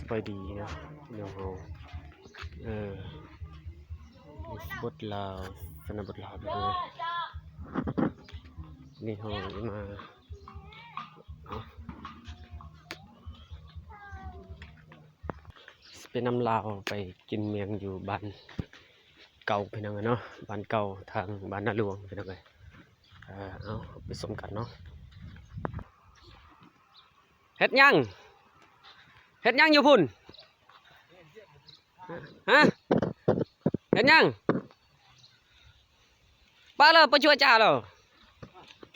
ไปดีนะเดี๋ยวเราบทลาวสนบทลาวไปเลยนี่เรามาเป็นน้ำลาวไปกินเมียงอยู่บ้านเก่าเป็นยังไงเนาะบ้านเก่าทางบ้านนาหลวงเป็นยังไงเอาไปสมกันเนาะเฮ็ดยังอยู่พุ่นฮะเฮ็ดยังป้าเลยไปช่วยจ่าเลย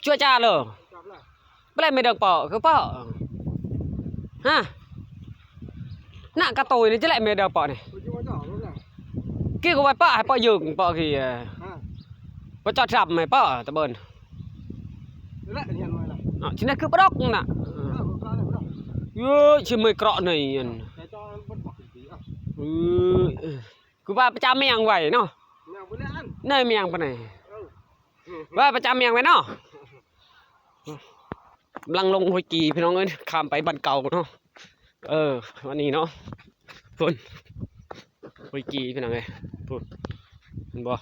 ช่วยจ่าเลยไม่được bỏ cứ bỏ ha nặng cả tôi này chứ lại mày được bỏ này kia có phải bỏ hay bỏ dừng bỏ thì bỏ cho chậm mày bỏ tao bơn chỉ là cứ bắt đốc nè chỉ mày cọ này cứ ba cha mèng vậy nó nơi mèng bên này ba cha mèng vậy nóลังลงห้วยกีพี่น้องเอ้ยข้ามไปบ้านเก่าเนาะวันนี้เนาะพุ่นห้วยกีพี่น้องเอ้ยพุ่นเห็นบ่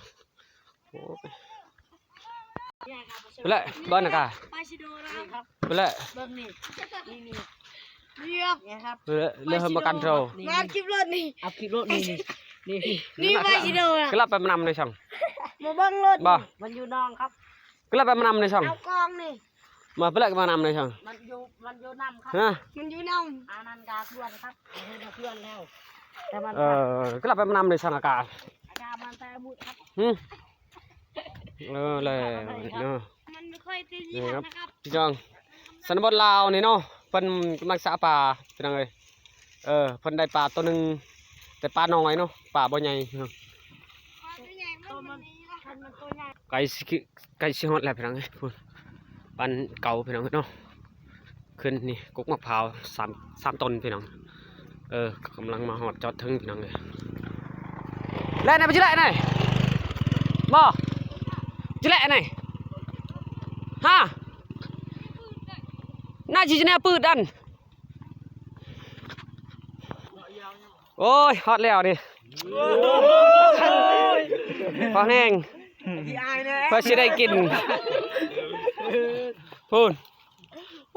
ไปเลยบ้านน่ะกะไปเลยครับเรื่องประกันเรามาคลิปรถนี่เอาคลิปรถนี่ไปชิโดนะก็รับไปมานำในช่องมาบังรถบ่มันอยู่นองครับก็รับไปมานำในช่องเอากองนี่มาเพื่อนมานำในช่องมันอยู่นำครับมันอยู่นำอานันกาเพื่อนครับเพื่อนแล้วแต่มันก็รับไปมานำในช่องอากาศมันแต่บุตรครับเลยเนาะมันไม่ค่อยตีนะครับพี่น้องสันบดลาวนี่เนาะเพิ่นกำลังสาปลาพี่น้องเอ้ยเพิ่นได้ปลาตัวนึงแต่ปลาน้อยเนาะปลาบ่ใหญ่ไก่สิฮอดแล้วพี่น้องเอ้ยพุ่นบ้านเก่าพี่น้องเนาะขึ้นนี่กุกมะพร้าวสามต้นพี่น้องกำลังมาหอดจอดถึงพี่น้องเลยเล่นไหนไปชิเล่นไหนบ่ชิเล่นไหนฮะน่าจะเนี่ยปืดดันโอ้ยฮอดแล้วดิพอแห้งพอจะได้กินพูนโ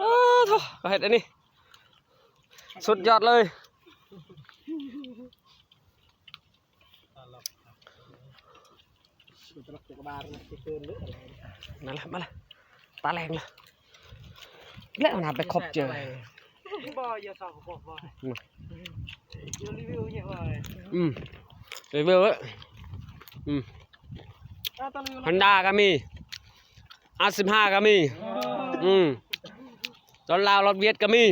ถ่เห็ดอันนี้สุดยอดเลยมาละตาแรงเลยแล้วมันไปครบเจอรีวิวฮอนด้าก็มีR15ก็มีตอนลาวรถเวียดก็มี